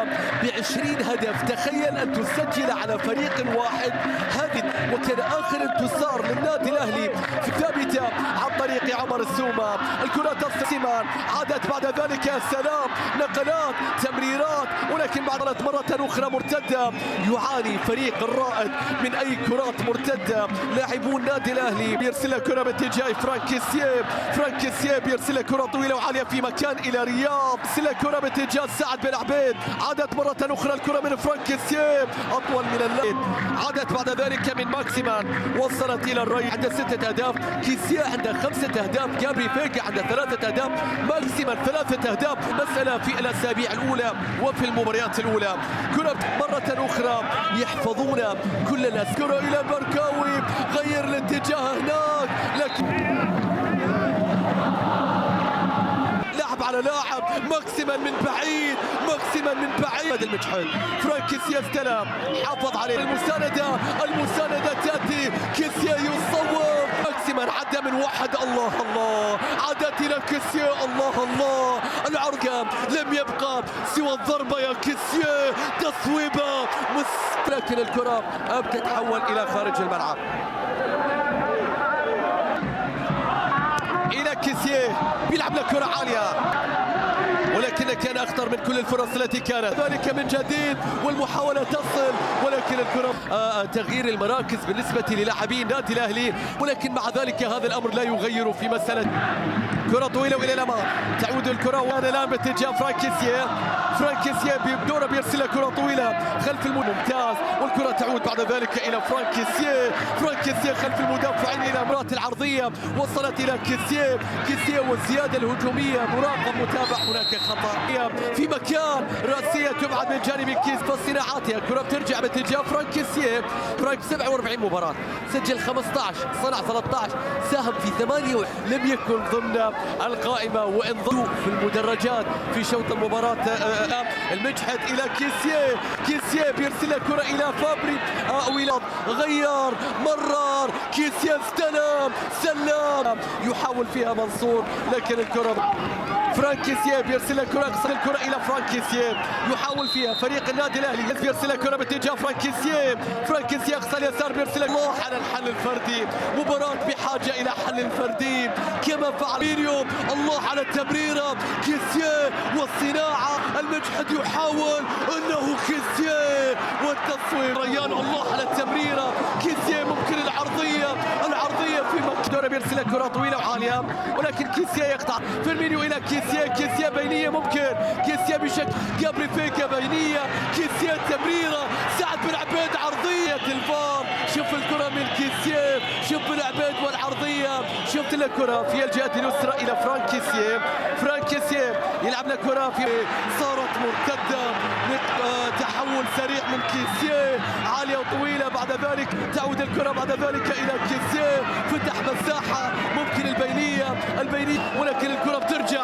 الكرة ب20 هدف. تخيل أن تسجل على فريق واحد هذه، وكان آخر انتصار للنادي الأهلي في ثابتة عن طريق عمر السومة. الكرة تصل، عادت بعد ذلك يا سلام، نقلات، تمريرات، ولكن بعد مرة أخرى مرتدة. يعاني فريق الرائد من أي كرات مرتدة. لاعبون النادي الأهلي بيرسل كرة باتجاه فرانكيسيه بيرسل كرة طويلة وعالية في مكان إلى رياض. بيرسل كرة باتجاه سعد بن عبيد. عادت مرة أخرى الكرة من فرانكيسيه أطول من الليل. عادت بعد ذلك من ماكسيمان، وصلت إلى الري. عنده 6 أهداف، كيسيه عنده 5 أهداف، جابري فيجا عنده 3 أهداف، ماكسيمان 3 أهداف. مسألة في الأسابيع الأولى وفي المباريات الأولى. كرة مرة أخرى يحفظون كل الناس. كرة إلى بركاوي، غير الاتجاه هناك، لكن لعب على لاعب. ماكسيمان من بعيد، هذا المجحد. فرانكيسيه استلم، حافظ عليه. المساندة تأتي، كيسيه يصوب. ماكسيمان عدى من واحد، الله عادت إلى كيسيه، الله العرض لم يبقى سوى الضربة يا كيسيه، تصويبة لكن الكرة تتحول إلى خارج الملعب. إلى كيسيه، بيلعب له كرة عالية، ولكن كان أخطر من كل الفرص التي كانت. ذلك من جديد والمحاولة تصل، ولكن الكرة تغيير المراكز بالنسبة للاعبين النادي الأهلي، ولكن مع ذلك هذا الأمر لا يغير في مسألة. كرة طويلة وإلى الأمام، تعود الكرة والآن الآن باتجاه فرانكيسيه بدوره بيرسل كرة طويلة خلف ممتاز، والكرة تعود بعد ذلك إلى فرانكيسيه خلف المدافعين إلى مرات العرضية، وصلت إلى كيسيه والزيادة الهجومية. مراقب متابع، هناك خطأ في مكان، رأسية تبعد من جانب كيس فالصناعات. الكرة بترجع باتجاه فرانكيسيه. 47 مباراة، سجل 15، صنع 13، ساهم في 8، لم يكن ضمن القائمة وإن ضمن في المدرجات في شوط المباراة. المجحد إلى كيسيه بيرسل كرة إلى فابري غير، مرر، كيسيه سلام، يحاول فيها منصور، لكن الكرة فرانكيسيه بيرسل الكرة إلى فرانكيسيه، يحاول فيها فريق النادي الأهلي. بيرسل الكرة باتجاه فرانكيسيه أقصى اليسار، بيرسل. الله على الحل الفردي، مباراة بحاجة إلى حل فردي كما فعل بيريو. الله على التمريرة، كيسيه والصناعة. المجحد يحاول، إنه كيسيه والتصوير. ريان، الله على التمريرة، كيسيه ممكن العرضية في مكدورة. بيرسل كرة طويلة وعالية، ولكن كيسيه يقطع. فيرمينيو إلى كيسيه بينية، ممكن كيسيه بشكل جابري فيجا بينية، كيسيه تمريرة، سعد بن عبيد عرضية الفار. شوف الكرة من كيسيه، شوف بن عبيد والعرضية، شفت الكرة في الجهة اليسرى إلى فرانكيسيه يلعب الكرة في صارت مرتدة، تحول سريع من كيسيه عالية وطويلة. بعد ذلك تعود الكرة بعد ذلك إلى كيسيه، فتح مساحة، ممكن البينية، ولكن الكرة بترجع